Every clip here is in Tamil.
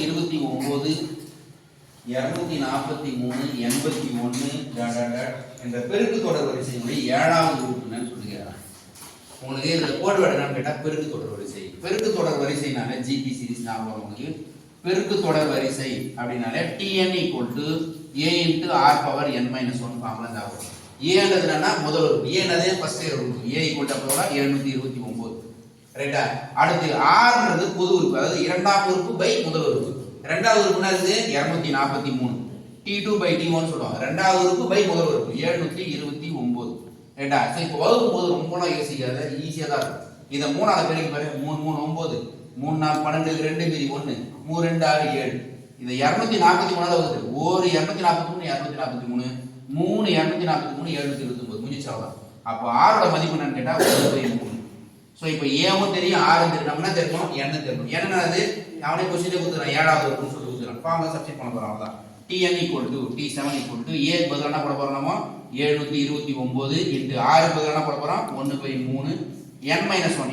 229 243 81 என்ற பெருக்கு தொடர் வரிசையினுடைய 7வது உறுப்பு சொல்லுகிறார். உங்களுக்கு இதுல கோட் வேர்டு என்னன்னு கேட்டா பெருக்கு தொடர் வரிசை. பெருக்கு தொடர் வரிசைனால ஜிபி சீரிஸ் ஞாபகம் உங்களுக்கு. பெருக்கு தொடர் வரிசை அப்படினாலே tn a into r power n minus 1 formula ஞாபகம். a ன்றது என்னன்னா முதல் உறுப்பு. a ன்றது ஃபர்ஸ்ட் உறுப்பு. a = 729. ரைட்டா? அடுத்து r ன்றது பொது உறுப்பு. அதாவது இரண்டாம் உறுப்பு பை முதல் உறுப்பு. இரண்டாவது உறுப்புனா இது 243. t2 by t1 சொல்லுவாங்க. இரண்டாவது உறுப்பு பை முதல் உறுப்பு 729. ரைட்டா? சோ இப்போ வகுக்கும் போது ரொம்பலாம் யோசிக்காத, ஈஸியா தான் இருக்கும். இத மூணால பெருக்கி பாரு. 3 3 9 3 4 12 2 மீதி 1 3 2 6 7. இத 243 ல வருது. ஒரு 243 243 3 243 729 முடிச்சவங்க. அப்ப r ஓட மதிப்பு என்னன்னு கேட்டா 1/3. சோ இப்போ a வும் தெரியும் r வும் தெரியும். நம்ம என்ன தெரியும்? n தெரியும். என்னது? அவனே क्वेश्चनே கொடுத்துறான். 7வது உறுப்புன்னு சொல்லி கொடுத்துறான். ஃபார்முலா சப்ஸ்டிட் பண்ண போறோம். அவ்வளவுதான். tn = t7 = a பதிலா என்ன போட போறோம்? நம்ம 729 into r பதிலா என்ன போட போறோம்? 1/3 n - 1.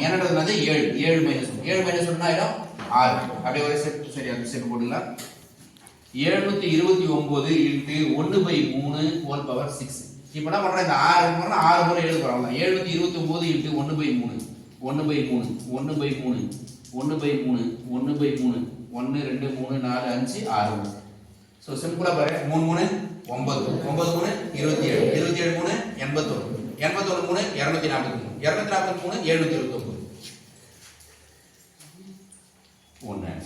என்னன்றது என்னது? 7 7 - 1 7 - 1 ஆயிடும் 6. அப்படியே ஒரு செட் சரி அந்த செட் போடுங்களா? 729 into 1/3 whole power 6. இப்போ என்ன பண்றோம்? இந்த 6 முறை 6 முறை எழுத போறோம். 729 into 1/3 1/3 1/3 1/3 1/3 1 2 3 4 5 6. சோ சிம்பிளா பாரு. 3 3 9 9 3 27 27 3 81 81 3 243 243 729 1